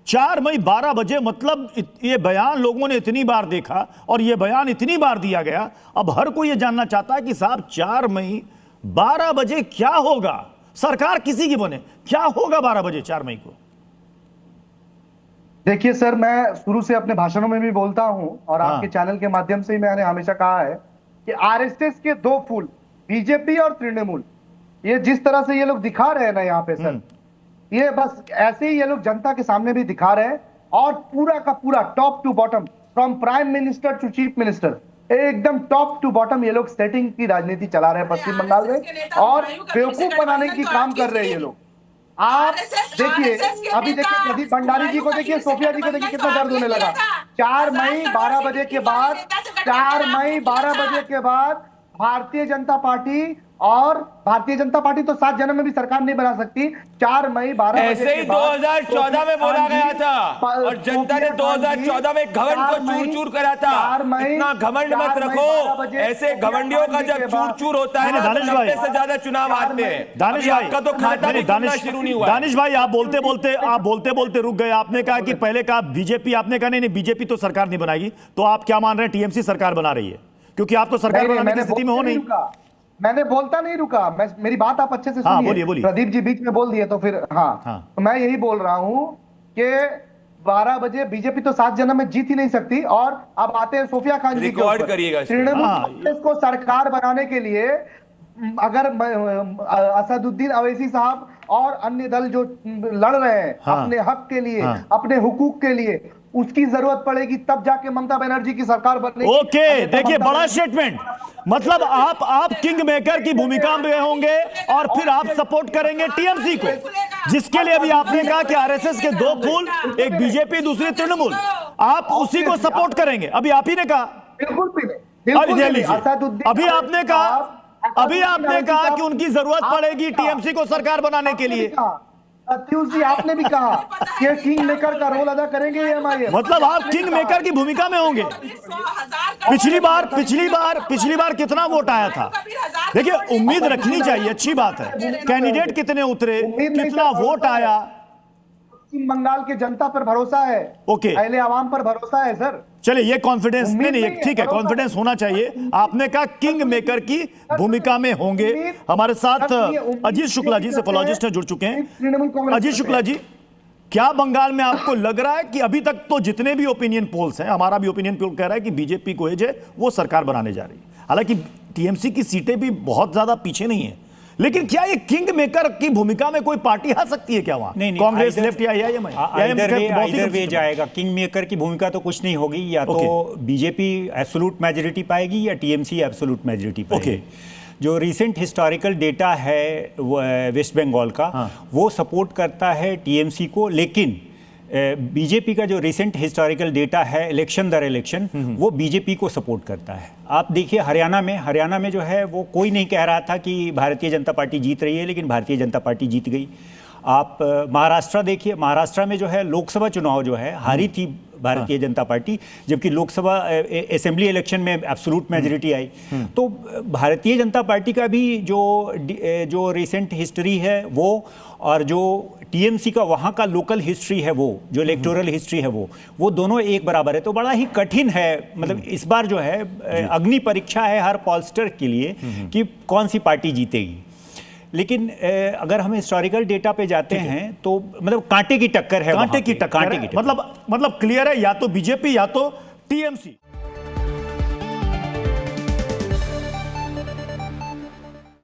4 मई 12 बजे, मतलब ये बयान लोगों ने इतनी बार देखा और ये बयान इतनी बार दिया गया, अब हर कोई ये जानना चाहता है कि साहब 4 मई 12 बजे क्या होगा, सरकार किसी की बने, क्या होगा 12 बजे 4 मई को? देखिए सर, मैं शुरू से अपने भाषणों में भी बोलता हूं और आपके चैनल के माध्यम से ही मैंने हमेशा कहा है कि आरएसएस के दो फूल, बीजेपी और तृणमूल, ये जिस तरह से ये लोग दिखा रहे हैं ना यहाँ पे सर, ये बस ऐसे ही ये लोग जनता के सामने भी दिखा रहे हैं और पूरा का पूरा top to bottom, from prime minister to chief minister, एकदम टॉप टू बॉटम ये लोग सेटिंग की राजनीति चला रहे हैं पश्चिम बंगाल में और बेवकूफ बनाने की काम कर रहे हैं ये लोग। आप देखिए, अभी देखिए प्रदीप भंडारी जी को देखिए, सोफिया जी को देखिए, कितना दर्द होने लगा। 4 मई 12 बजे के बाद, 4 मई 12 बजे के बाद भारतीय जनता पार्टी, और भारतीय जनता पार्टी तो 7 जन्म में भी सरकार नहीं बना सकती। 4 मई 12 ऐसे ही 2014 में बोला गया था और जनता ने 2014 में घमंड को चूर चूर करा था। इतना घमंड मत रखो, ऐसे घमंडियों का जब चूर चूर होता है ना, दानिश भाई से ज्यादा चुनाव आते हैं। दानिश भाई आपका तो खाता भी खुलना शुरू नहीं हुआ। दानिश भाई, आप बोलते बोलते रुक गए। आपने कहा कि पहले कहा बीजेपी, आपने कहा नहीं बीजेपी तो सरकार नहीं बनाएगी, तो आप क्या मान रहे हैं टीएमसी सरकार बना रही है? क्योंकि आप तो सरकार बनाने की स्थिति में हो नहीं। मैंने बोलता नहीं रुका, मेरी बात आप अच्छे से सुनिए। बोलिए। प्रदीप जी बीच में बोल दिए तो फिर तो मैं यही बोल रहा हूं कि 12 बजे बीजेपी तो 7 जन्म में जीत ही नहीं सकती। और अब आते हैं सोफिया खान जी के ऊपर। तृणमूल कांग्रेस को सरकार बनाने के लिए अगर असदुद्दीन अवैसी साहब और अन्य दल जो लड़ रहे हैं अपने हक के लिए, अपने हुकूक के लिए, उसकी जरूरत पड़ेगी तब जाके ममता बनर्जी की सरकार बनेगी। ओके, देखिए बड़ा स्टेटमेंट, मतलब आप किंग मेकर की भूमिका में होंगे और फिर आप सपोर्ट करेंगे टीएमसी को, जिसके लिए अभी आपने कहा कि आरएसएस के दो फूल, एक बीजेपी दूसरी तृणमूल, आप उसी को सपोर्ट करेंगे। अभी आप ही ने कहा, बिल्कुल अभी आपने कहा कि उनकी जरूरत पड़ेगी टीएमसी को सरकार बनाने के लिए। अत्युष जी आपने भी कहा कि किंग मेकर का रोल अदा करेंगे एमआईएम, मतलब आप किंग मेकर की भूमिका में होंगे। पिछली बार कितना वोट आया था? देखिए, उम्मीद रखनी चाहिए, अच्छी बात है। कैंडिडेट कितने उतरे, कितना वोट आया? पश्चिम बंगाल के जनता पर भरोसा है, पहले आवाम पर भरोसा है सर। चलिए, ये कॉन्फिडेंस नहीं, ठीक है, कॉन्फिडेंस होना चाहिए। आपने कहा किंग मेकर की भूमिका में होंगे। हमारे साथ अजीत शुक्ला जी, सेफोलॉजिस्ट हैं, जुड़ चुके हैं। अजीत शुक्ला जी, क्या बंगाल में आपको लग रहा है कि अभी तक तो जितने भी ओपिनियन पोल्स हैं, हमारा भी ओपिनियन पोल कह रहा है कि बीजेपी को एज है, वो सरकार बनाने जा रही है। हालांकि टीएमसी की सीटें भी बहुत ज्यादा पीछे नहीं है, लेकिन क्या ये किंग मेकर की भूमिका में कोई पार्टी आ सकती है क्या? वहां नहीं, कांग्रेस, लेफ्ट या इधर वे जाएगा। किंग मेकर की भूमिका तो कुछ नहीं होगी, या तो बीजेपी एब्सोल्यूट मेजॉरिटी पाएगी या टीएमसी एब्सोल्यूट मेजॉरिटी पाएगी। जो रिसेंट हिस्टोरिकल डेटा है वेस्ट बंगाल का, वो सपोर्ट करता है टीएमसी को, लेकिन बीजेपी का जो रिसेंट हिस्टोरिकल डेटा है इलेक्शन दर इलेक्शन, वो बीजेपी को सपोर्ट करता है। आप देखिए हरियाणा में जो है, वो कोई नहीं कह रहा था कि भारतीय जनता पार्टी जीत रही है, लेकिन भारतीय जनता पार्टी जीत गई। आप महाराष्ट्र देखिए, महाराष्ट्र में जो है लोकसभा चुनाव जो है हारी थी भारतीय जनता पार्टी, जबकि लोकसभा असेंबली इलेक्शन में एब्सोल्यूट मेजॉरिटी आई। तो भारतीय जनता पार्टी का भी जो रिसेंट हिस्ट्री है वो, और जो टीएमसी का वहाँ का लोकल हिस्ट्री है वो, जो इलेक्टोरल हिस्ट्री है वो दोनों एक बराबर है। तो बड़ा ही कठिन है, मतलब इस बार जो है अग्नि परीक्षा है हर पॉलस्टर के लिए कि कौन सी पार्टी जीतेगी। लेकिन अगर हम हिस्टोरिकल डेटा पे जाते हैं तो मतलब कांटे की टक्कर है, मतलब क्लियर है, या तो बीजेपी या तो टीएमसी।